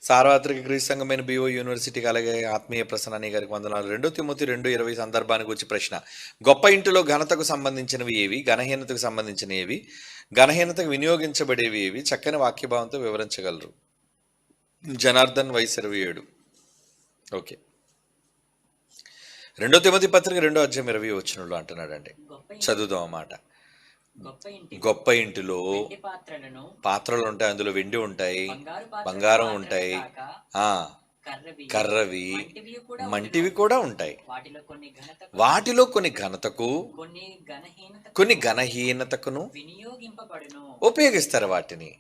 సార్వత్రిక క్రీస్తు సంఘమైన బిఓ యూనివర్సిటీకి అలాగే ఆత్మీయ ప్రసన్న గారికి వందనాలు. 2 తిమోతి 2:20 సందర్భానికి వచ్చి ప్రశ్న: గొప్ప ఇంటిలో ఘనతకు సంబంధించినవి ఏవి, ఘనహీనతకు సంబంధించినవి ఏవి, ఘనహీనతకు వినియోగించబడేవి ఏవి? చక్కని వాక్యభావంతో వివరించగలరు. జనార్దన్ వయసు 27. ఓకే. 2 తిమోతి పత్రిక 2:20 అంటున్నాడండి. చదువుదాం అన్నమాట. గొప్ప ఇంటిలో పాత్రలు ఉంటాయి, అందులో వెండి ఉంటాయి, బంగారం ఉంటాయి, కర్రవి, మంటివి కూడా ఉంటాయి. వాటిలో కొన్ని ఘనతకు కొన్ని ఘనహీనతకును ఉపయోగిస్తారు వాటిని.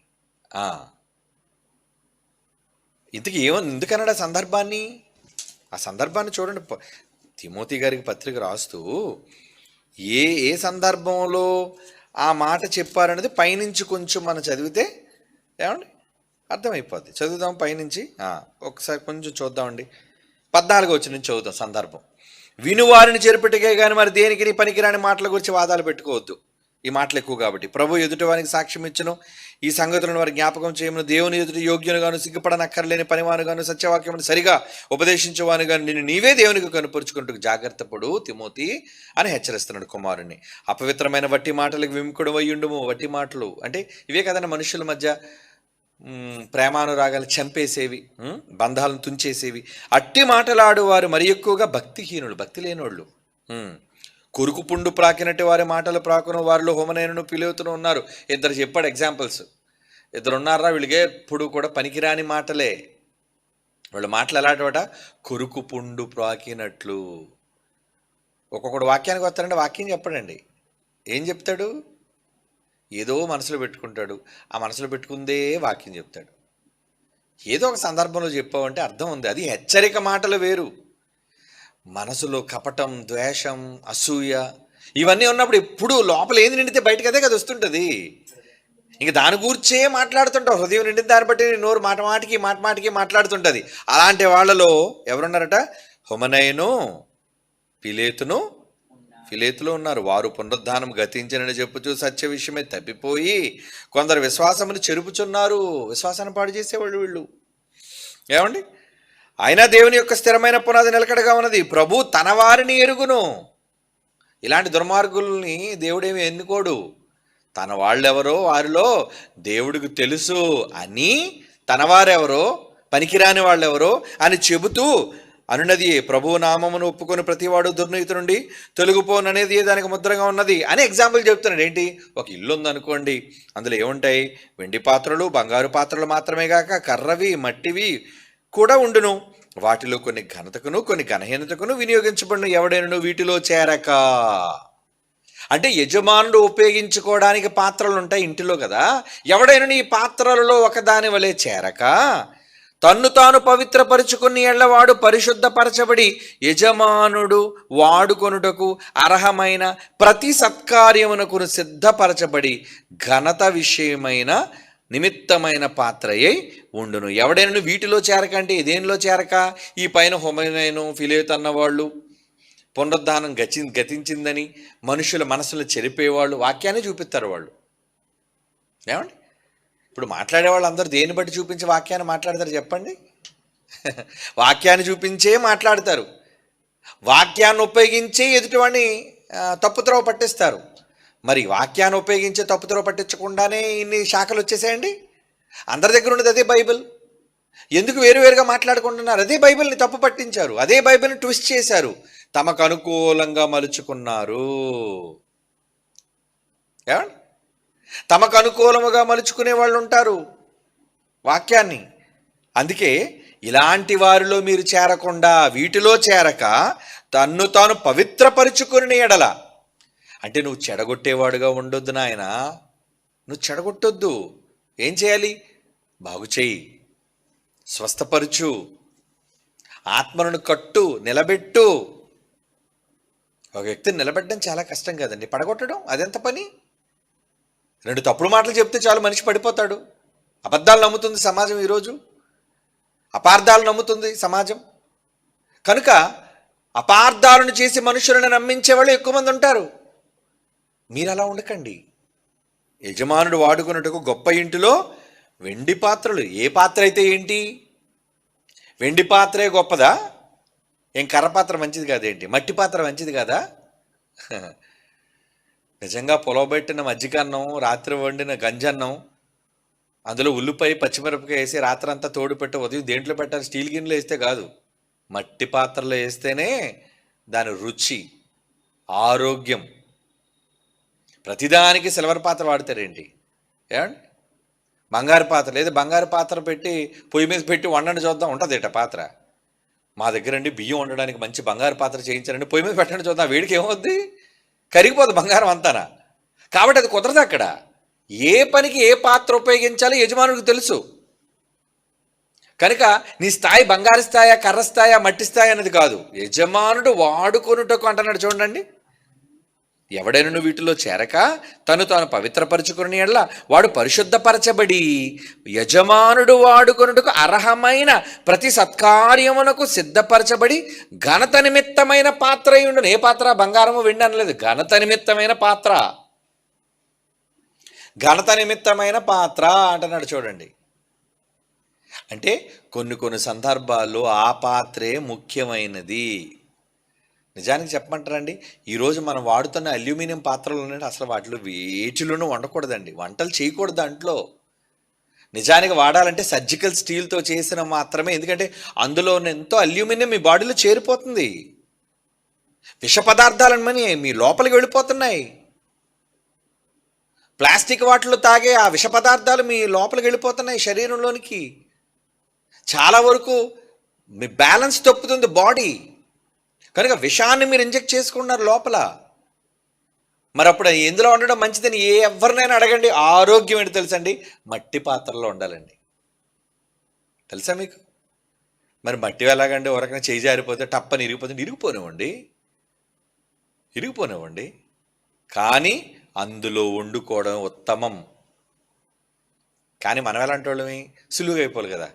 ఇంతకీ ఎందుకన్నాడు ఆ సందర్భాన్ని? ఆ సందర్భాన్ని చూడండి. తిమోతి గారికి పత్రిక రాస్తూ ఏ ఏ సందర్భంలో ఆ మాట చెప్పారనేది పైనుంచి కొంచెం మనం చదివితే ఏమండి అర్థమైపోద్ది. చదువుదాం పైనుంచి ఒకసారి కొంచెం చూద్దామండి. 14వ వచనం చదువుతాం సందర్భం. వినువారిని చెరుపెట్టుకే కానీ మరి దేనికి పనికిరాని మాటల గురించి వాదాలు పెట్టుకోవద్దు. ఈ మాటలు ఎక్కువ కాబట్టి. ప్రభు ఎదుటి వారికి సాక్ష్యం ఇచ్చును, ఈ సంగతులను వారి జ్ఞాపకం చేయమును. దేవుని ఎదుటి యోగ్యునుగాను, సిగ్గుపడనక్కర్లేని పనివానుగాను, సత్యవాక్యమును సరిగా ఉపదేశించేవానుగాను నిన్ను నీవే దేవునికి కనుపరుచుకుంటూ జాగ్రత్త పడు తిమోతి అని హెచ్చరిస్తున్నాడు కుమారుణ్ణి. అపవిత్రమైన వట్టి మాటలకు విముఖుడు అయ్యుండుము. వట్టి మాటలు అంటే ఇవే కదండి, మనుషుల మధ్య ప్రేమానురాగాలు చంపేసేవి, బంధాలను తుంచేసేవి. అట్టి మాటలాడు వారు మరి ఎక్కువగా భక్తిహీనులు, భక్తి లేనోళ్ళు. కొరుకు పుండు ప్రాకినట్టు వారి మాటలు ప్రాకును, వారిలో హోమనైనను పిలువుతూనే ఉన్నారు. ఇద్దరు చెప్పాడు ఎగ్జాంపుల్స్. ఇద్దరు ఉన్నారా, వీళ్ళకి ఎప్పుడు కూడా పనికిరాని మాటలే. వాళ్ళ మాటలు ఎలాంటివట? కొరుకు పుండు ప్రాకినట్లు. ఒక్కొక్కడు వాక్యానికి వస్తాడంటే వాక్యం చెప్పడండి. ఏం చెప్తాడు? ఏదో మనసులో పెట్టుకుంటాడు. ఆ మనసులో పెట్టుకుందే వాక్యం చెప్తాడు. ఏదో ఒక సందర్భంలో చెప్పావంటే అర్థం ఉంది. అది హెచ్చరిక మాటలు వేరు. మనసులో కపటం, ద్వేషం, అసూయ ఇవన్నీ ఉన్నప్పుడు ఎప్పుడు లోపల ఏంది నిండితే బయటకు అదే కదా వస్తుంటుంది. ఇంక దాని గురించే మాట్లాడుతుంటావు. హృదయం నిండిన దాన్ని బట్టి నోరు మాట మాటికి మాట్లాడుతుంటుంది. అలాంటి వాళ్ళలో ఎవరున్నారట? హుమనైను, ఫిలేతులో ఉన్నారు. వారు పునరుద్ధానం గతించినని చెప్పుచూ సత్య విషయమే తప్పిపోయి కొందరు విశ్వాసమును చెరుపుచున్నారు. విశ్వాసాన్ని పాడు చేసేవాళ్ళు వీళ్ళు. ఏమండి? అయినా దేవుని యొక్క స్థిరమైన పునాది నిలకడగా ఉన్నది. ప్రభు తన వారిని ఎరుగును. ఇలాంటి దుర్మార్గుల్ని దేవుడేమి ఎన్నుకోడు. తన వాళ్ళెవరో వారిలో దేవుడికి తెలుసు అని, తన వారెవరో పనికిరాని వాళ్ళెవరో అని చెబుతూ అనున్నది. ప్రభువు నామమును ఒప్పుకొని ప్రతివాడు దుర్నీతి నుండి తొలగిపోననేది దానికి ముద్రగా ఉన్నది అని ఎగ్జాంపుల్ చెప్తున్నాడు. ఏంటి? ఒక ఇల్లు ఉందనుకోండి, అందులో ఏముంటాయి? వెండి పాత్రలు, బంగారు పాత్రలు మాత్రమే కాక కర్రవి, మట్టివి కూడా ఉండును. వాటిలో కొన్ని ఘనతకును కొన్ని ఘనహీనతకును వినియోగించబడిన ఎవడైనా వీటిలో చేరక. అంటే యజమానుడు ఉపయోగించుకోవడానికి పాత్రలు ఉంటాయి ఇంటిలో కదా. ఎవడైనా ఈ పాత్రలలో ఒకదాని వలె చేరక తన్ను తాను పవిత్రపరుచుకుని ఎళ్ళవాడు పరిశుద్ధపరచబడి యజమానుడు వాడుకొనుటకు అర్హమైన ప్రతి సత్కార్యమునకు సిద్ధపరచబడి ఘనత విషయమైన నిమిత్తమైన పాత్రయై ఉండును. ఎవడైనా వీటిలో చేరక అంటే దేనిలో చేరక? ఈ పైన హుమనైను, ఫిలేతు అన్నవాళ్ళు, పునరుద్ధానం గతించిందని మనుషుల మనసులు చెరిపేవాళ్ళు వాక్యాన్ని చూపిస్తారు వాళ్ళు. ఏమండి? ఇప్పుడు మాట్లాడేవాళ్ళు అందరూ దేన్ని బట్టి చూపించి వాక్యాన్ని మాట్లాడతారు చెప్పండి? వాక్యాన్ని చూపించే మాట్లాడతారు. వాక్యాన్ని ఉపయోగించే ఎదుటివాడిని తప్పుత్రోవ పట్టిస్తారు. మరి వాక్యాన్ని ఉపయోగించే తప్పుత్రోవ పట్టించకుండానే ఇన్ని శాఖలు వచ్చేసాయండి. అందరి దగ్గర ఉన్నది అదే బైబిల్. ఎందుకు వేరువేరుగా మాట్లాడుకుంటున్నారు? అదే బైబిల్ని తప్పు పట్టించారు, అదే బైబిల్ని ట్విస్ట్ చేశారు, తమకు అనుకూలంగా మలుచుకున్నారు. ఏమండి? తమకు అనుకూలముగా మలుచుకునే వాళ్ళు ఉంటారు వాక్యాన్ని. అందుకే ఇలాంటి వారిలో మీరు చేరకుండా వీటిలో చేరక తన్ను తాను పవిత్రపరుచుకుని ఎడల. అంటే నువ్వు చెడగొట్టేవాడుగా ఉండొద్దు నాయన. నువ్వు చెడగొట్టొద్దు. ఏం చేయాలి? బాగు చేయి, స్వస్థపరుచు, ఆత్మను కట్టు, నిలబెట్టు. ఒక వ్యక్తిని నిలబెట్టడం చాలా కష్టం కదండి. పడగొట్టడం అదెంత పని? 2 తప్పుడు మాటలు చెప్తే చాలు మనిషి పడిపోతాడు. అబద్ధాలు నమ్ముతుంది సమాజం ఈరోజు, అపార్థాలు నమ్ముతుంది సమాజం. కనుక అపార్థాలను చేసి మనుషులను నమ్మించే వాళ్ళు ఎక్కువ మంది ఉంటారు. మీరు అలా ఉండకండి. యజమానుడు వాడుకున్నట్టుకు గొప్ప ఇంటిలో వెండి పాత్రలు. ఏ పాత్ర అయితే ఏంటి? వెండి పాత్రే గొప్పదా? ఏం కర్ర పాత్ర మంచిది కాదేంటి? మట్టి పాత్ర మంచిది కదా? నిజంగా పొలవబెట్టిన మజ్జిగన్నం, రాత్రి వండిన గంజన్నం, అందులో ఉల్లిపాయ పచ్చిమిరపకాయ వేసి రాత్రంతా తోడు పెట్టి ఉదయం దేంట్లో పెట్టాలి? స్టీల్ గిన్నెలో వేస్తే కాదు, మట్టి పాత్రలో వేస్తేనే దాని రుచి, ఆరోగ్యం. ప్రతిదానికి సిల్వర్ పాత్ర వాడతారేంటి? ఏమండి? బంగారు పాత్ర లేదు, బంగారు పాత్ర పెట్టి పొయ్యి మీద పెట్టి వండండి చూద్దాం, ఉంటుందేట పాత్ర? మా దగ్గర అండి బియ్యం వండడానికి మంచి బంగారు పాత్ర చేయించారండి, పొయ్యి మీద పెట్టండి చూద్దాం, వేడికి ఏమవుద్ది? కరిగిపోదు బంగారం అంతానా. కాబట్టి అది కుదరదు అక్కడ. ఏ పనికి ఏ పాత్ర ఉపయోగించాలో యజమానుడికి తెలుసు. కనుక నీ స్థాయి బంగారు స్థాయా, కర్ర స్థాయా, మట్టి స్థాయి అనేది కాదు, యజమానుడు వాడుకొనుటకు అంటున్నాడు. చూడండి, ఎవడైనా వీటిలో చేరక తను తాను పవిత్రపరచుకుని ఎడ్ల వాడు పరిశుద్ధపరచబడి యజమానుడు వాడుకొనుటకు అర్హమైన ప్రతి సత్కార్యమునకు సిద్ధపరచబడి ఘనత నిమిత్తమైన పాత్ర అయి ఉండును. ఏ పాత్ర? బంగారము వెండి అనలేదు, ఘనత నిమిత్తమైన పాత్ర. ఘనత నిమిత్తమైన పాత్ర అంటున్నాడు. చూడండి, అంటే కొన్ని సందర్భాల్లో ఆ పాత్రే ముఖ్యమైనది. నిజానికి చెప్పమంటారండి, ఈరోజు మనం వాడుతున్న అల్యూమినియం పాత్రలు ఉన్నాయి, అసలు వాటిలో వేటిలోనూ వండకూడదండి, వంటలు చేయకూడదు దాంట్లో. నిజానికి వాడాలంటే సర్జికల్ స్టీల్తో చేసిన మాత్రమే. ఎందుకంటే అందులో ఎంతో అల్యూమినియం మీ బాడీలో చేరిపోతుంది, విష పదార్థాలన్నీ మీ లోపలికి వెళ్ళిపోతున్నాయి. ప్లాస్టిక్ వాటిలో తాగే ఆ విష పదార్థాలు మీ లోపలికి వెళ్ళిపోతున్నాయి శరీరంలోనికి. చాలా వరకు మీ బ్యాలెన్స్ తప్పుతుంది బాడీ. కనుక విషాన్ని మీరు ఇంజెక్ట్ చేసుకున్నారు లోపల. మరి అప్పుడు ఎందులో ఉండడం మంచిదని ఎవరినైనా అడగండి. ఆరోగ్యం ఏంటి తెలుసండి? మట్టి పాత్రలో ఉండాలండి. తెలుసా మీకు? మరి మట్టి ఎలాగండి? ఎవరికైనా చేయి జారిపోతే టప్పని ఇరిగిపోనివ్వండి. కానీ అందులో వండుకోవడం ఉత్తమం. కానీ మనం ఎలాంటి వాళ్ళమి? సులువుగా అయిపోవాలి కదా,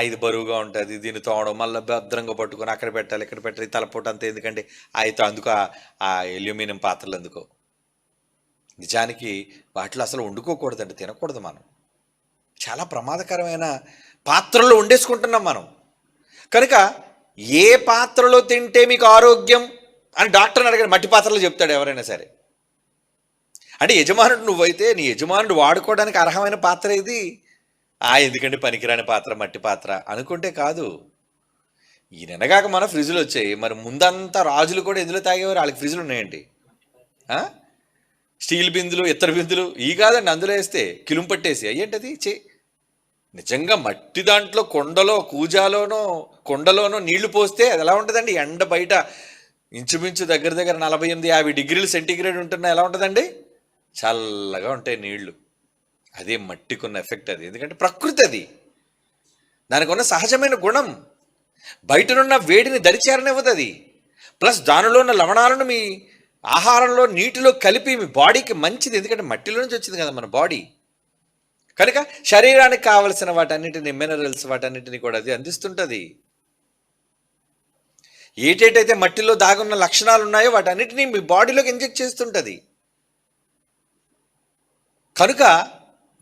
ఇది బరువుగా ఉంటుంది, దీన్ని తోవడం, మళ్ళీ భద్రంగా పట్టుకొని అక్కడ పెట్టాలి, ఇక్కడ పెట్టాలి, తలపోటు అంతా ఎందుకంటే అయితే అందుకు ఆ అల్యూమినియం పాత్రలు ఎందుకో. నిజానికి వాటిలో అసలు వండుకోకూడదండి, తినకూడదు. మనం చాలా ప్రమాదకరమైన పాత్రలో వండేసుకుంటున్నాం మనం. కనుక ఏ పాత్రలో తింటే మీకు ఆరోగ్యం అని డాక్టర్ని అడగండి, మట్టి పాత్రలో చెప్తాడు ఎవరైనా సరే. అంటే యజమానుడు నువ్వైతే నీ యజమానుడు వాడుకోవడానికి అర్హమైన పాత్ర ఇది. ఎందుకంటే పనికిరాని పాత్ర, మట్టి పాత్ర అనుకుంటే కాదు. ఈ నిన్నగాక మన ఫ్రిడ్జ్లు వచ్చాయి, మరి ముందంతా రాజులు కూడా ఎందులో తాగేవారు? వాళ్ళకి ఫ్రిడ్జ్లు ఉన్నాయండి. స్టీల్ బిందులు, ఇత్తడి బిందులు ఈ కాదండి, అందులో వేస్తే కిలుం పట్టేసి అయ్యేంటది నిజంగా మట్టి దాంట్లో కొండలోనో నీళ్లు పోస్తే అది ఎలా ఉంటుందండి? ఎండ బయట ఇంచుమించు దగ్గర 48-50 డిగ్రీలు సెంటీగ్రేడ్ ఉంటున్నా ఎలా ఉంటుందండి? చల్లగా ఉంటాయి నీళ్లు. అదే మట్టికున్న ఎఫెక్ట్ అది. ఎందుకంటే ప్రకృతి అది, దానికి ఉన్న సహజమైన గుణం. బయటనున్న వేడిని దరిచేరనివ్వదు అది. ప్లస్ దానిలో ఉన్న లవణాలను మీ ఆహారంలో, నీటిలో కలిపి మీ బాడీకి మంచిది. ఎందుకంటే మట్టిలో నుంచి వచ్చింది కదా మన బాడీ. కనుక శరీరానికి కావలసిన వాటన్నిటిని, మినరల్స్ వాటన్నిటిని కూడా అది అందిస్తుంటుంది. ఏటేటైతే మట్టిలో దాగున్న లక్షణాలు ఉన్నాయో వాటన్నిటిని మీ బాడీలోకి ఇంజెక్ట్ చేస్తుంటుంది. కనుక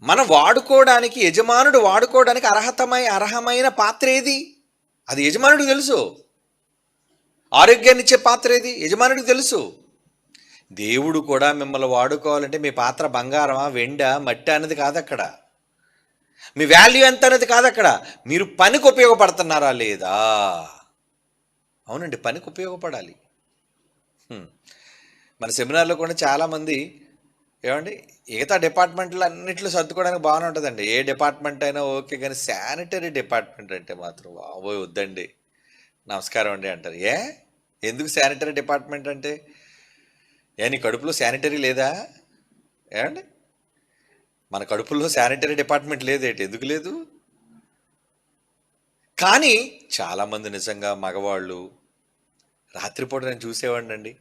మనం వాడుకోవడానికి, యజమానుడు వాడుకోవడానికి అర్హమైన పాత్ర ఏది? అది యజమానుడికి తెలుసు. ఆరోగ్యాన్ని ఇచ్చే పాత్ర ఏది? యజమానుడికి తెలుసు. దేవుడు కూడా మిమ్మల్ని వాడుకోవాలంటే మీ పాత్ర బంగారమా, వెండా, మట్టి అనేది కాదు అక్కడ. మీ వాల్యూ ఎంత అనేది కాదు అక్కడ. మీరు పనికి ఉపయోగపడుతున్నారా లేదా? అవునండి, పనికి ఉపయోగపడాలి. మన సెమినార్లో కూడా చాలామంది ఏమండి మిగతా డిపార్ట్మెంట్లు అన్నింటిలో సర్దుకోవడానికి బాగానే ఉంటుందండి, ఏ డిపార్ట్మెంట్ అయినా ఓకే, కానీ శానిటరీ డిపార్ట్మెంట్ అంటే మాత్రం వద్దండి, నమస్కారం అండి అంటారు. ఎందుకు శానిటరీ డిపార్ట్మెంట్ అంటే? నీ కడుపులో శానిటరీ లేదా? ఏమండి, మన కడుపులో శానిటరీ డిపార్ట్మెంట్ లేదేంటి? ఎందుకు లేదు? కానీ చాలామంది నిజంగా మగవాళ్ళు, రాత్రిపూట నేను చూసేవాడిని అండి,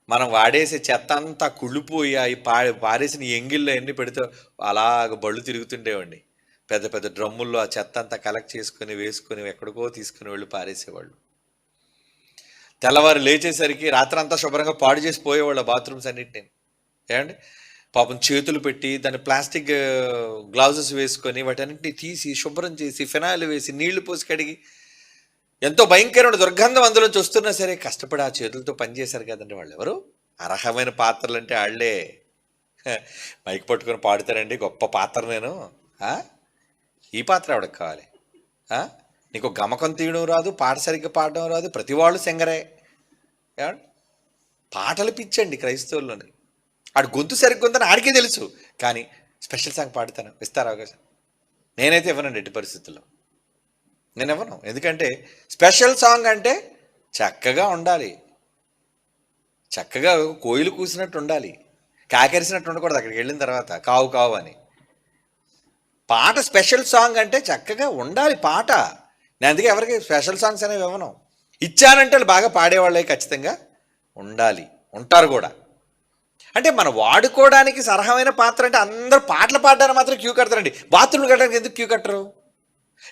మనం వాడేసే చెత్త అంతా కుళ్ళిపోయి అవి పారేసిన ఎంగిల్లో ఎన్ని పెడితే అలాగ బళ్ళు తిరుగుతుండేవండి. పెద్ద పెద్ద డ్రమ్ముల్లో ఆ చెత్త అంతా కలెక్ట్ చేసుకుని వేసుకొని ఎక్కడికో తీసుకుని వెళ్ళి పారేసేవాళ్ళు. తెల్లవారు లేచేసరికి రాత్రంతా శుభ్రంగా పాడు చేసి పోయేవాళ్ళు బాత్రూమ్స్ అన్నింటినీ. ఏమండి, పాపం చేతులు పెట్టి దాన్ని ప్లాస్టిక్ గ్లౌజెస్ వేసుకొని వాటన్నింటినీ తీసి శుభ్రం చేసి ఫినాయిల్ వేసి నీళ్లు పోసి కడిగి ఎంతో భయంకరమైన దుర్గంధం అందులోంచి వస్తున్నా సరే కష్టపడి ఆ చేతులతో పనిచేశారు కదండి వాళ్ళు. ఎవరు? అర్హమైన పాత్రలు అంటే వాళ్ళే. మైక్ పట్టుకొని పాడుతారండి, గొప్ప పాత్ర నేను. ఆ? ఈ పాత్ర ఎవడికి కావాలి? ఆ? నీకు గమకం తీయడం రాదు, పాట సరిగ్గా పాడడం రాదు, ప్రతి వాళ్ళు సింగరే. ఏమండి? పాటలు పిచ్చండి క్రైస్తవుల్లోని. ఆడు గొంతు సరిగ్గా ఉందని ఆడికే తెలుసు, కానీ స్పెషల్ సాంగ్ పాడుతాను, ఇస్తారు అవకాశం. నేనైతే ఇవ్వనండి ఎట్టి పరిస్థితుల్లో. నేను ఇవ్వను. ఎందుకంటే స్పెషల్ సాంగ్ అంటే చక్కగా ఉండాలి, చక్కగా కోయిలు కూసినట్టు ఉండాలి, కాకరిసినట్టు ఉండకూడదు అక్కడికి వెళ్ళిన తర్వాత కావు కావు అని. పాట స్పెషల్ సాంగ్ అంటే చక్కగా ఉండాలి పాట. నేను అందుకే ఎవరికి స్పెషల్ సాంగ్స్ అనేవి ఇవ్వను. ఇచ్చానంటే వాళ్ళు బాగా పాడేవాళ్ళే ఖచ్చితంగా ఉండాలి, ఉంటారు కూడా. అంటే మనం వాడుకోవడానికి సరహమైన పాత్ర అంటే అందరూ పాటలు పాడడానికి మాత్రం క్యూ కడతారండి. బాత్రూమ్ కట్టడానికి ఎందుకు క్యూ కట్టరు?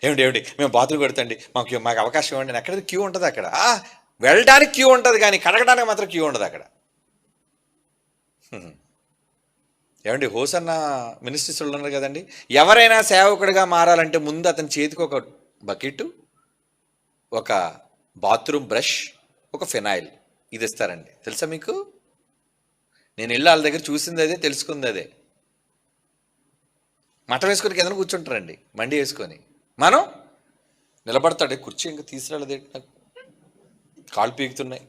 ఏమిటి మేము బాత్రూమ్ కడతండి, మాకు అవకాశం ఇవ్వండి. ఎక్కడ క్యూ ఉంటుంది అక్కడ? వెళ్ళడానికి క్యూ ఉంటుంది, కానీ కడగడానికి మాత్రం క్యూ ఉండదు అక్కడ. ఏమండి, హోసన్న మినిస్ట్రీస్ ఉన్నారు కదండి, ఎవరైనా సేవకుడిగా మారాలంటే ముందు అతని చేతికి ఒక బకెట్, ఒక బాత్రూమ్ బ్రష్, ఒక ఫినాయిల్ ఇది ఇస్తారండి. తెలుసా మీకు? నేను వెళ్ళి వాళ్ళ దగ్గర చూసింది అదే, తెలుసుకుంది అదే. మఠం వేసుకొని కింద కూర్చుంటారండి మండి వేసుకొని. మనం నిలబడతాడు, కుర్చీ ఇంకా తీసుకురాలేదేంటి, నాకు కాళ్ళు పీకుతున్నాయి.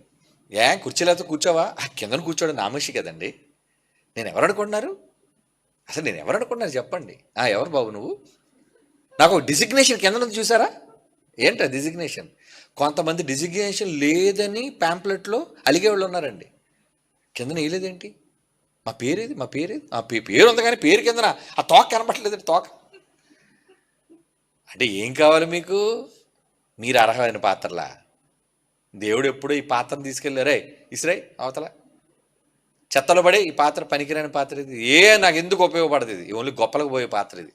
కుర్చీ లేకపోతే కూర్చోవా? కిందను కూర్చోవడం నామోషి కదండి. నేను ఎవరు అనుకుంటున్నారు? అసలు నేను ఎవరు అనుకుంటున్నారు చెప్పండి. ఎవరు బాబు నువ్వు? నాకు డిజిగ్నేషన్ కింద నుంచి చూసారా? ఏంటా డిజిగ్నేషన్? కొంతమంది డిజిగ్నేషన్ లేదని ప్యాంప్లెట్లో అలిగేవాళ్ళు ఉన్నారండి. కిందన వేయలేదేంటి? మా పేరేది, మా పేరేది? పేరు ఉంది కానీ పేరు కిందన ఆ తోక కనబట్టలేదండి. తోక అంటే ఏం కావాలి మీకు? మీరు అర్హమైన పాత్రలా? దేవుడు ఎప్పుడూ ఈ పాత్రను తీసుకెళ్ళారే, ఇసురై అవతల చెత్తలో పడే ఈ పాత్ర పనికిరాని పాత్ర ఇది, నాకు ఎందుకు ఉపయోగపడదు, ఇది ఓన్లీ గొప్పలకు పోయే పాత్ర ఇది.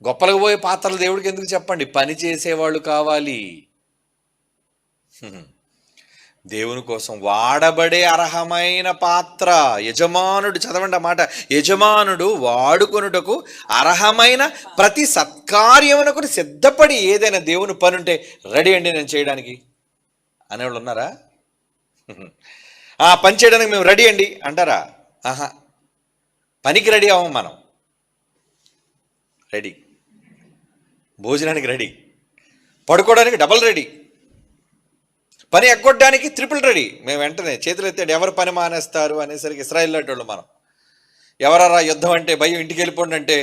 గొప్పలకు పోయే పాత్రలు దేవుడికి ఎందుకు చెప్పండి? పని చేసేవాళ్ళు కావాలి. దేవుని కోసం వాడబడే అర్హమైన పాత్ర యజమానుడు. చదవండి ఆ మాట, యజమానుడు వాడుకొనుటకు అర్హమైన ప్రతి సత్కార్యమునకు సిద్ధపడి. ఏదైనా దేవుని పని ఉంటే రెడీ అండి నేను చేయడానికి అనేవాళ్ళు ఉన్నారా? పని చేయడానికి మేము రెడీ అండి అంటారా? పనికి రెడీ అవ్వం మనం. రెడీ, భోజనానికి రెడీ, పడుకోవడానికి డబల్ రెడీ, పని ఎగ్గొట్టడానికి ట్రిపుల్ రెడీ. మేము వెంటనే చేతులు ఎత్తాడు, ఎవరు పని మానేస్తారు అనేసరికి ఇశ్రాయేల్ లాంటి మనం. ఎవరరా యుద్ధం అంటే భయం, ఇంటికి వెళ్ళిపోండి అంటే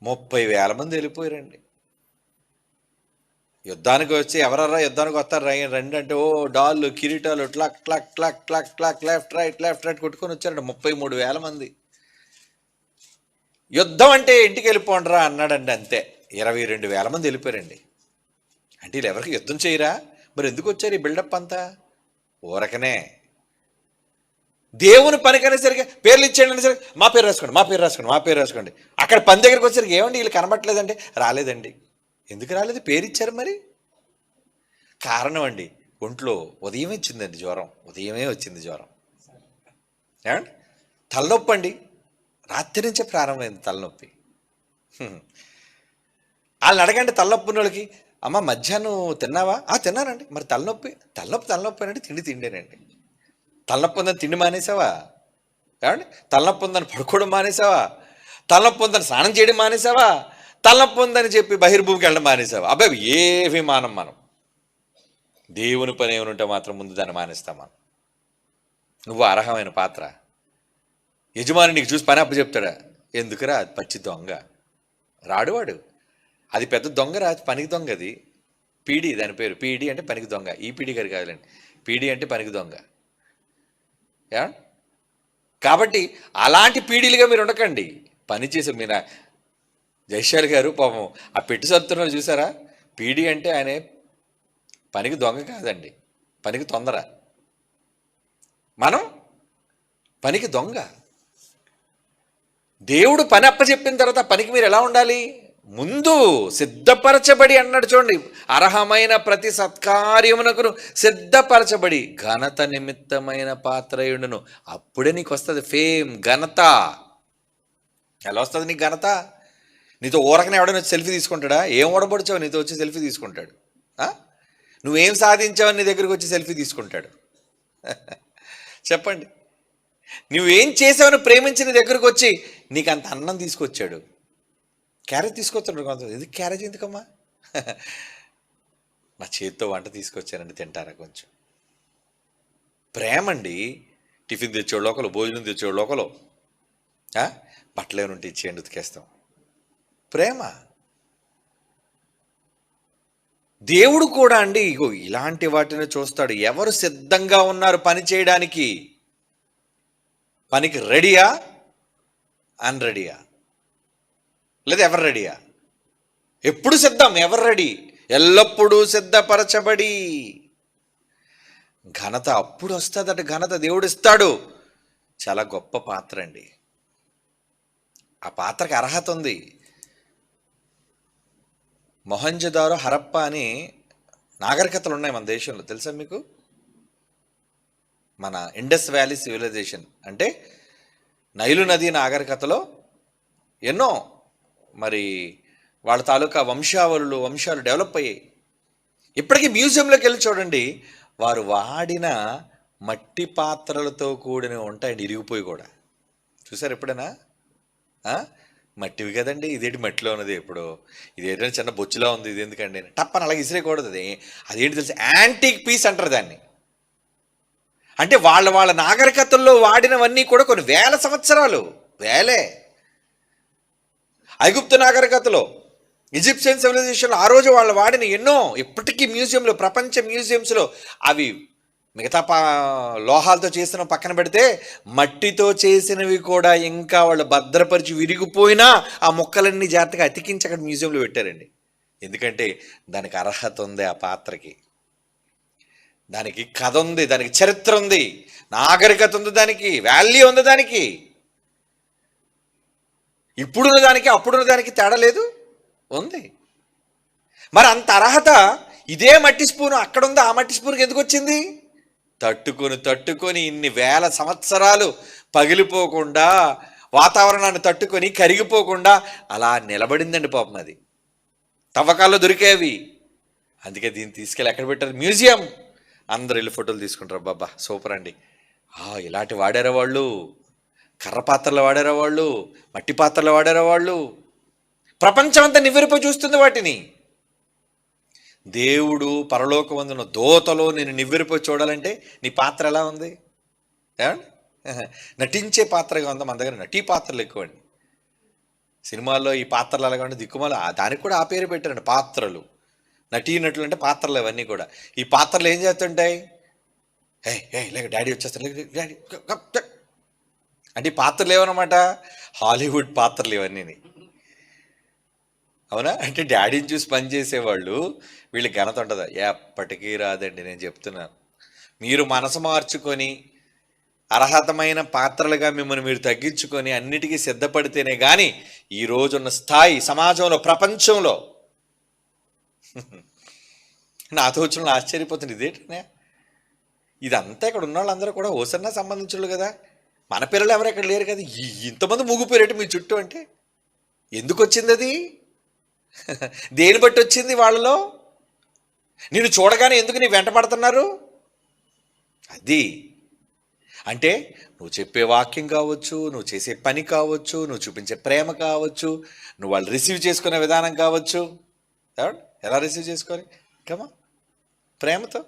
30,000 మంది వెళ్ళిపోయారండి. యుద్ధానికి వచ్చి ఎవరరా యుద్ధానికి వస్తారు రండి అంటే డాళ్ళు కిరీటాలు ట్లక్ ట్లక్ ట్లక్ ట్లక్ ట్లక్ లెఫ్ట్ రైట్ కొట్టుకొని వచ్చారండి 33,000 మంది. యుద్ధం అంటే ఇంటికి వెళ్ళిపోండిరా అన్నాడండి, అంతే 22,000 మంది వెళ్ళిపోయారండి. అంటే వీళ్ళు ఎవరికి యుద్ధం చేయరా? మరి ఎందుకు వచ్చారు ఈ బిల్డప్ అంతా? ఊరకనే దేవుని పనికి అనేసరికి పేర్లు ఇచ్చేయండి అనేసరికి మా పేరు రాసుకోండి. అక్కడ పని దగ్గరికి వచ్చేసరికి ఏమండి వీళ్ళు కనబట్టలేదండి. రాలేదండి. ఎందుకు రాలేదు? పేరు ఇచ్చారు మరి. కారణం అండి, ఒంట్లో ఉదయమే వచ్చిందండి జ్వరం, ఉదయమే వచ్చింది జ్వరం. ఏమండి, తలనొప్పి అండి, రాత్రి నుంచే ప్రారంభమైంది తలనొప్పి. వాళ్ళని అడగండి తలనొప్పి ఉన్న వాళ్ళకి, అమ్మ మధ్యాహ్నం తిన్నావా? తిన్నానండి. మరి తలనొప్పి అంటే తిండేనండి. తలనొప్పి ఉందని తిండి మానేసావా? ఏమండి, తలనొప్పి ఉందని పడుకోవడం మానేసావా? తలనొప్పి ఉందని స్నానం చేయడం మానేసావా? తలనొప్పి ఉందని చెప్పి బహిర్భూమికి వెళ్ళడం మానేసావా? అబ్బాయి ఏవి మనం దేవుని పని ఏమనుంటే మాత్రం ముందు దాన్ని మానేస్తాం మనం. నువ్వు అర్హమైన పాత్ర. యజమాని నీకు చూసి పని అప్పచెప్తాడా? ఎందుకురా, అది పచ్చి దొంగ. రాడువాడు, అది పెద్ద దొంగ రా, పనికి దొంగ. అది పీడి, దాని పేరు పీడి అంటే పనికి దొంగ. ఈ పీడి గారు కాదులేండి, పీడి అంటే పనికి దొంగ. కాబట్టి అలాంటి పీడీలుగా మీరు ఉండకండి. పని చేసే మీరు జైశాల్ గారు పాపం ఆ పెట్టి సత్తున్నారు చూసారా? పీడి అంటే ఆయన పనికి దొంగ కాదండి, పనికి తొందర. మనం పనికి దొంగ. దేవుడు పని అప్పచెప్పిన తర్వాత పనికి మీరు ఎలా ఉండాలి? ముందు సిద్ధపరచబడి అన్నాడు చూడండి. అర్హమైన ప్రతి సత్కార్యమునకును సిద్ధపరచబడి ఘనత నిమిత్తమైన పాత్రయుడును. అప్పుడే నీకు వస్తుంది ఫేమ్, ఘనత. ఎలా వస్తుంది నీకు ఘనత? నీతో ఊరకనే ఎవడైనా వచ్చి సెల్ఫీ తీసుకుంటాడా? ఏం ఓడబడిచావు నీతో వచ్చి సెల్ఫీ తీసుకుంటాడు. నువ్వేం సాధించావని నీ దగ్గరికి వచ్చి సెల్ఫీ తీసుకుంటాడు. చెప్పండి. నువ్వేం చేసావని ప్రేమించి నీ దగ్గరకు వచ్చి నీకు అంత అన్నం తీసుకొచ్చాడు. క్యారేజ్ తీసుకొచ్చాడు కొంత. ఇది క్యారేజ్ ఎందుకమ్మా? నా చేతితో వంట తీసుకొచ్చానండి, తింటారా కొంచెం? ప్రేమ అండి. టిఫిన్ తెచ్చేవాళ్ళు ఒకరు, భోజనం తెచ్చేవాళ్ళు ఒకరు, బట్టలు ఏమైనా ఉంటే ఇచ్చేయండి ఉతికేస్తాం. ప్రేమ. దేవుడు కూడా అండి ఇగో ఇలాంటి వాటిని చూస్తాడు. ఎవరు సిద్ధంగా ఉన్నారు పని చేయడానికి? పనికి రెడీయా, అన్రెడీయా? లేదా ఎవరు రెడీయా? ఎప్పుడు సిద్ధం, ఎవరు రెడీ? ఎల్లప్పుడూ సిద్ధపరచబడి. ఘనత అప్పుడు వస్తుందట. ఘనత దేవుడు ఇస్తాడు. చాలా గొప్ప పాత్ర అండి. ఆ పాత్రకి అర్హత ఉంది. మొహంజదారో, హరప్ప అని నాగరికతలు ఉన్నాయి మన దేశంలో, తెలుసా మీకు? మన ఇండస్ వ్యాలీ సివిలైజేషన్ అంటే నైలు నది నాగరికతలో ఎన్నో మరి వాళ్ళ తాలూకా వంశాలు డెవలప్ అయ్యాయి. ఇప్పటికీ మ్యూజియంలోకి వెళ్ళి చూడండి, వారు వాడిన మట్టి పాత్రలతో కూడిన ఉంటాయండి, ఇరిగిపోయి కూడా. చూసారు ఎప్పుడైనా? మట్టివి కదండి, ఇదేంటి మట్టిలో ఉన్నది, ఇప్పుడు ఇదేంటంటే చిన్న బొచ్చులా ఉంది, ఇది ఎందుకండి టప్పని అలాగే ఇసిరేయకూడదు. అదేంటి తెలుసు, యాంటిక్ పీస్ అంటారు దాన్ని. అంటే వాళ్ళ నాగరికతల్లో వాడినవన్నీ కూడా కొన్ని వేల సంవత్సరాలు, వేలే. ఐగుప్తు నాగరికతలో, ఈజిప్షియన్ సివిలైజేషన్లో ఆ రోజు వాళ్ళు వాడిన ఎన్నో ఇప్పటికీ మ్యూజియంలో, ప్రపంచ మ్యూజియంస్లో అవి మిగతా లోహాలతో చేసిన పక్కన పెడితే మట్టితో చేసినవి కూడా ఇంకా వాళ్ళు భద్రపరిచి విరిగిపోయినా ఆ మొక్కలన్నీ జాగ్రత్తగా అతికించి అక్కడ మ్యూజియంలో పెట్టారండి. ఎందుకంటే దానికి అర్హత ఉంది, ఆ పాత్రకి. దానికి కథ ఉంది, దానికి చరిత్ర ఉంది, నాగరికత ఉంది, దానికి వాల్యూ ఉంది. దానికి ఇప్పుడున్న దానికి అప్పుడున్న దానికి తేడా లేదు, ఉంది. మరి అంత అర్హత ఇదే మట్టి స్పూను అక్కడ ఉంది, ఆ మట్టి స్పూన్కి ఎందుకు వచ్చింది? తట్టుకొని ఇన్ని వేల సంవత్సరాలు పగిలిపోకుండా, వాతావరణాన్ని తట్టుకొని కరిగిపోకుండా అలా నిలబడిందండి పాపం. అది తవ్వకాల్లో దొరికేవి. అందుకే దీన్ని తీసుకెళ్ళి ఎక్కడ పెట్టారు? మ్యూజియం. అందరు వెళ్ళి ఫోటోలు తీసుకుంటారు. బాబా సూపర్ అండి, ఇలాంటి వాడారా వాళ్ళు, కర్ర పాత్రలు వాడారా వాళ్ళు, మట్టి పాత్రలు వాడారా వాళ్ళు. ప్రపంచం అంతా నివ్వెరపోయి చూస్తుంది వాటిని. దేవుడు పరలోకమందున దోతలో నేను నివ్వెరపోయి చూడాలంటే నీ పాత్ర ఎలా ఉంది? నటించే పాత్రగా ఉందా? మన దగ్గర నటీ పాత్రలు ఎక్కువండి. సినిమాల్లో ఈ పాత్రలు అలాగంటే దిక్కుమాల, దానికి కూడా ఆ పేరు పెట్టారండి, పాత్రలు. నటీనటులు అంటే పాత్రలు అవన్నీ కూడా. ఈ పాత్రలు ఏం చేస్తుంటాయి? లేక డాడీ వచ్చేస్తారు, డాడీ అంటే ఈ పాత్రలు ఏమన్నమాట? హాలీవుడ్ పాత్రలు ఇవన్నీ. అవునా? అంటే డాడీని చూసి పనిచేసేవాళ్ళు వీళ్ళకి ఘనత ఉంటుందా? ఎప్పటికీ రాదండి. నేను చెప్తున్నాను, మీరు మనసు మార్చుకొని అర్హతమైన పాత్రలుగా మిమ్మల్ని మీరు తగ్గించుకొని అన్నిటికీ సిద్ధపడితేనే కానీ ఈ రోజున్న స్థాయి సమాజంలో, ప్రపంచంలో. నాతో వచ్చిన ఆశ్చర్యపోతుంది, ఇదేంటనే ఇదంతా ఇక్కడ ఉన్న వాళ్ళందరూ కూడా ఓసన్నా సంబంధించులు కదా, మన పిల్లలు ఎవరు ఎక్కడ లేరు కదా, ఇంతమంది ముగ్గుపోయారట మీ చుట్టూ. అంటే ఎందుకు వచ్చింది అది? దేని బట్టి వచ్చింది వాళ్ళలో? నేను చూడగానే ఎందుకు నీ వెంట పడుతున్నారు? అది అంటే నువ్వు చెప్పే వాక్యం కావచ్చు, నువ్వు చేసే పని కావచ్చు, నువ్వు చూపించే ప్రేమ కావచ్చు, నువ్వు వాళ్ళు రిసీవ్ చేసుకునే విధానం కావచ్చు. ఎలా రిసీవ్ చేసుకోవాలి? కమా ప్రేమతో.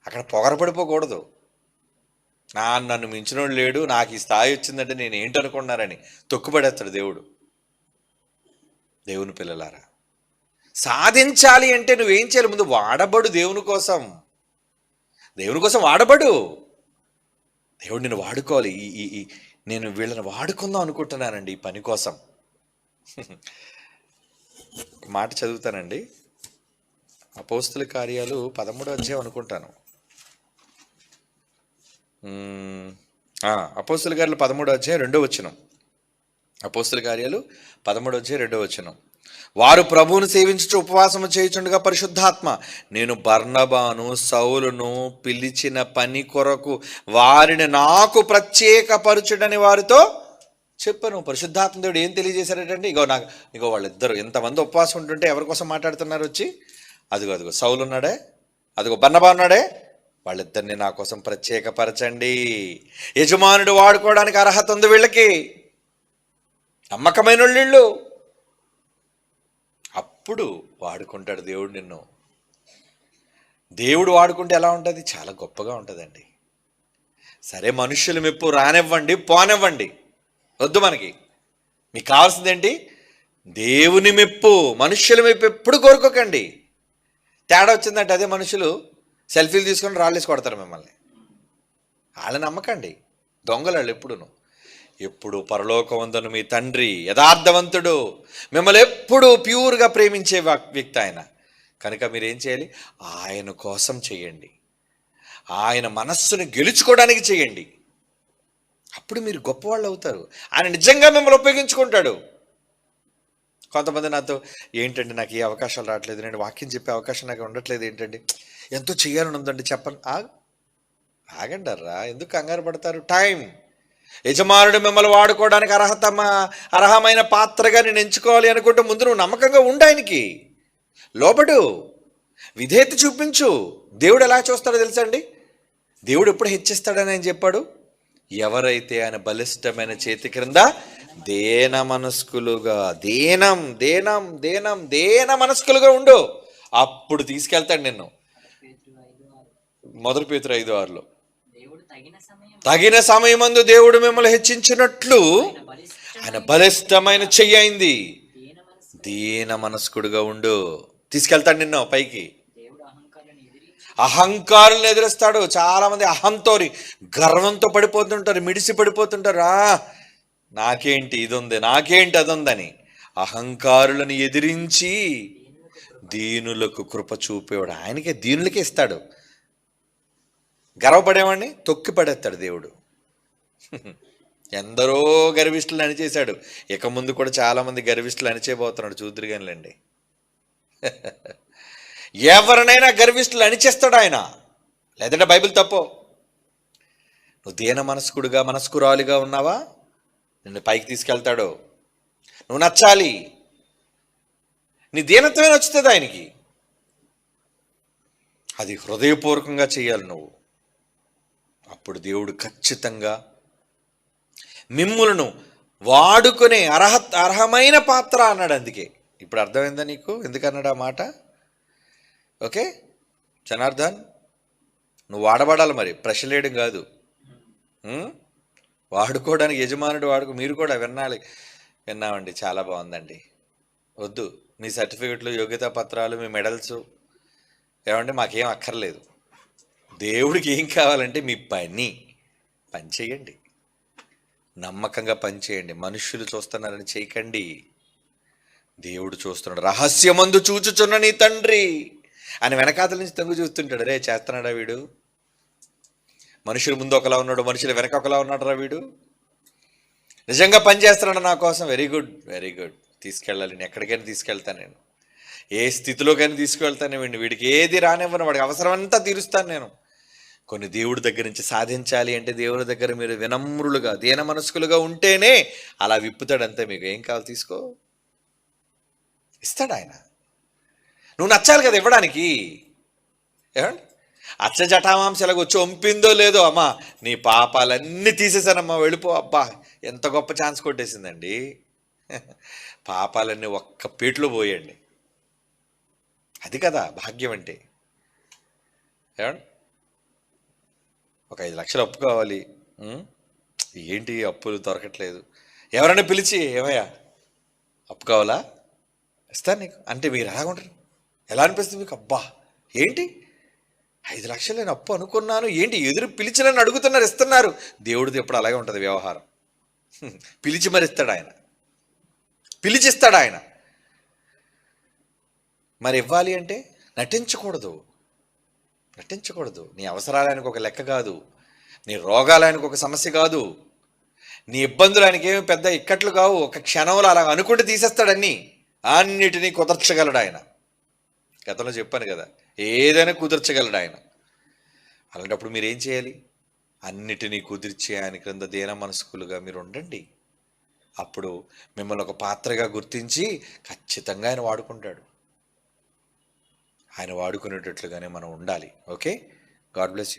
అక్కడ పొగరపడిపోకూడదు. నన్ను మించినోడు లేడు, నాకు ఈ స్థాయి వచ్చిందంటే నేను ఏంటనుకున్నారని తొక్కుపడేస్తాడు దేవుడు. దేవుని పిల్లలారా, సాధించాలి అంటే నువ్వేం చేయాలి? ముందు వాడబడు దేవుని కోసం. దేవుని కోసం వాడబడు. దేవుడు నిన్ను వాడుకోవాలి. నేను వీళ్ళని వాడుకుందాం అనుకుంటున్నానండి ఈ పని కోసం. మాట చదువుతానండి. అపోస్తుల కార్యాలు 13వ అధ్యాయం అనుకుంటాను. అపోస్తుల కార్యాలు 13వ అధ్యాయం 2వ వచనం. అపోస్తుల కార్యాలు 13వ అధ్యాయం 2వ వచనం. వారు ప్రభువును సేవించుచు ఉపవాసము చేయుచుండగా పరిశుద్ధాత్మ, నేను బర్నబాను సౌలును పిలిచిన పని కొరకు వారిని నాకు ప్రత్యేకపరచుడని వారితో చెప్పాను. పరిశుద్ధాత్మ దేవుడు ఏం తెలియజేశారటండి, ఇగో వాళ్ళిద్దరు ఎంతమంది ఉపవాసం ఉంటుంటే ఎవరి కోసం మాట్లాడుతున్నారు వచ్చి, అదిగో సౌలు ఉన్నాడే, అదిగో బర్నబా ఉన్నాడే, వాళ్ళిద్దరిని నా కోసం ప్రత్యేకపరచండి. యజమానుడు వాడుకోవడానికి అర్హత ఉంది వీళ్ళకి, నమ్మకమైన వీళ్ళు. అప్పుడు వాడుకుంటాడు దేవుడు నిన్ను. దేవుడు వాడుకుంటే ఎలా ఉంటుంది? చాలా గొప్పగా ఉంటుందండి. సరే, మనుష్యుల మెప్పు రానివ్వండి, పోనివ్వండి, వద్దు మనకి. మీకు కావాల్సిందేంటి? దేవుని మెప్పు. మనుష్యుల మెప్పు ఎప్పుడు కోరుకోకండి. తేడా వచ్చిందంటే అదే మనుషులు సెల్ఫీలు తీసుకొని రాళ్ళేసి కొడతారు మిమ్మల్ని. వాళ్ళని నమ్మకండి, దొంగలు వాళ్ళు. ఎప్పుడు పరలోకమందున్న మీ తండ్రి యథార్థవంతుడు, మిమ్మల్ని ఎప్పుడు ప్యూర్గా ప్రేమించే వ్యక్తి ఆయన. కనుక మీరేం చేయాలి? ఆయన కోసం చేయండి, ఆయన మనస్సును గెలుచుకోవడానికి చేయండి. అప్పుడు మీరు గొప్పవాళ్ళు అవుతారు. ఆయన నిజంగా మిమ్మల్ని ఉపయోగించుకుంటాడు. కొంతమంది నాతో, ఏంటండి నాకు ఏ అవకాశాలు రావట్లేదు, నేను వాక్యం చెప్పే అవకాశం నాకు ఉండట్లేదు, ఏంటండి ఎంతో చేయాలని ఉందండి, చెప్పండి. ఆగండర్రా, ఎందుకు కంగారు పడతారు? టైం. యజమానుడు మిమ్మల్ని వాడుకోవడానికి అర్హమైన పాత్రగా నేను ఎంచుకోవాలి అనుకుంటే ముందు నువ్వు నమ్మకంగా ఉండు, ఆయనకి లోబడు, విధేయత చూపించు. దేవుడు ఎలా చూస్తాడో తెలుసా అండి? దేవుడు ఎప్పుడు హెచ్చిస్తాడని ఆయన చెప్పాడు, ఎవరైతే ఆయన బలిష్టమైన చేతి క్రింద దేన మనస్కులుగా మనస్కులుగా ఉండు, అప్పుడు తీసుకెళ్తాడు నిన్ను. 1 పేతురు 5:6 తగిన సమయమందు దేవుడు మిమ్మల్ని హెచ్చించినట్లు ఆయన బలిష్టమైన చెయ్యి అయింది. దీన మనస్కుడుగా ఉండు, తీసుకెళ్తాడు నిన్ను పైకి. అహంకారులను ఎదిరిస్తాడు. చాలా మంది అహంతోని గర్వంతో పడిపోతుంటారు, మిడిసి పడిపోతుంటారు. నాకేంటి ఇది ఉంది, నాకేంటి అది ఉందని. అహంకారులను ఎదిరించి దీనులకు కృప చూపేవాడు. ఆయనకే, దీనులకే ఇస్తాడు. గర్వపడేవాడిని తొక్కి పడేస్తాడు దేవుడు. ఎందరో గర్విష్ఠులు అణిచేశాడు, ఇక ముందు కూడా చాలా మంది గర్విష్ఠులు అణిచేయబోతున్నాడు, చూద్దురుగానిలేండి. ఎవరినైనా గర్విష్ఠులు అణిచేస్తాడు ఆయన, లేదంటే బైబిల్ తప్పో. నువ్వు దీన మనస్కుడుగా మనస్కురాలిగా ఉన్నావా, నిన్ను పైకి తీసుకెళ్తాడు. నువ్వు నచ్చాలి, నీ దీనత్వమే నచ్చుతుంది ఆయనకి. అది హృదయపూర్వకంగా చేయాలి నువ్వు. అప్పుడు దేవుడు ఖచ్చితంగా మిమ్ములను వాడుకునే అర్హమైన పాత్ర అన్నాడు. అందుకే ఇప్పుడు అర్థమైందా నీకు ఎందుకన్నాడు ఆ మాట? ఓకే జనార్దన్, నువ్వు వాడబడాలి, మరి ప్రశ్నలేయడం కాదు, వాడుకోవడానికి యజమానుడు మీరు కూడా విన్నామండి, చాలా బాగుందండి. వద్దు మీ సర్టిఫికెట్లు, యోగ్యతా పత్రాలు, మీ మెడల్స్ ఏమండి మాకేం అక్కర్లేదు. దేవుడికి ఏం కావాలంటే మీ పని చేయండి, నమ్మకంగా పని చేయండి. మనుష్యులు చూస్తున్నారని చేయకండి, దేవుడు చూస్తున్నాడు. రహస్యమందు చూచుచున్న నీ తండ్రి ఆయన వెనకాతల నుంచి తొంగి చూస్తుంటాడు. రే చేస్తున్నాడా వీడు? మనుషుల ముందు ఒకలా ఉన్నాడు, మనుషుల వెనక ఒకలా ఉన్నాడు రా వీడు, నిజంగా పని చేస్తున్నాడు నా కోసం. Very good, very good. తీసుకెళ్ళాలి, నేను ఎక్కడికైనా తీసుకెళ్తాను, నేను ఏ స్థితిలోకైనా తీసుకువెళ్తాను. వీడికి ఏది రానివ్వను, వాడికి అవసరమంతా తీరుస్తాను నేను. కొన్ని దేవుడి దగ్గర నుంచి సాధించాలి అంటే దేవుని దగ్గర మీరు వినమ్రులుగా దీన మనస్కులుగా ఉంటేనే అలా విప్పుతాడు. అంతే, మీకు ఏం కావాలి తీసుకో, ఇస్తాడు ఆయన. నువ్వు నచ్చాలి కదా ఇవ్వడానికి. ఏమండి, అచ్చ జటామాంసలాగా వచ్చి వంపిందో లేదో, అమ్మా నీ పాపాలన్నీ తీసేశానమ్మా వెళ్ళిపో. అబ్బా ఎంత గొప్ప ఛాన్స్ కొట్టేసిందండి. పాపాలన్నీ ఒక్క పేట్లో పోయండి. అది కదా భాగ్యం అంటే. ఏమండి, ఒక 5 లక్షలు అప్పు కావాలి, ఏంటి అప్పులు దొరకట్లేదు, ఎవరైనా పిలిచి ఏమయ్యా అప్పు కావాలా, ఇస్తాను నీకు అంటే మీరు ఎలాగుంటారు? ఎలా అనిపిస్తుంది మీకు? అబ్బా ఏంటి 5 లక్షలు నేను అప్పు అనుకున్నాను, ఏంటి ఎదురు పిలిచి నన్ను అడుగుతున్నారు, ఇస్తున్నారు. దేవుడిది ఎప్పుడు అలాగే ఉంటుంది వ్యవహారం. పిలిచి మరి ఇస్తాడు ఆయన, పిలిచిస్తాడు ఆయన. మరి ఇవ్వాలి అంటే నటించకూడదు. నీ అవసరాలనికి ఒక లెక్క కాదు, నీ రోగాలనికి ఒక సమస్య కాదు, నీ ఇబ్బందులు ఆయనకి ఏమి పెద్ద ఇక్కట్లు కావు. ఒక క్షణంలో అలా అనుకుంటే తీసేస్తాడన్నీ, అన్నిటినీ కుదర్చగలడు ఆయన. గతంలో చెప్పాను కదా, ఏదైనా కుదర్చగలడు ఆయన. అలాంటప్పుడు మీరు ఏం చేయాలి? అన్నిటినీ కుదిర్చి ఆయన క్రింద దీన మనస్కులుగా మీరు ఉండండి. అప్పుడు మిమ్మల్ని ఒక పాత్రగా గుర్తించి ఖచ్చితంగా ఆయన వాడుకుంటాడు. ఆయన వాడుకునేటట్లుగానే మనం ఉండాలి. ఓకే. God bless you.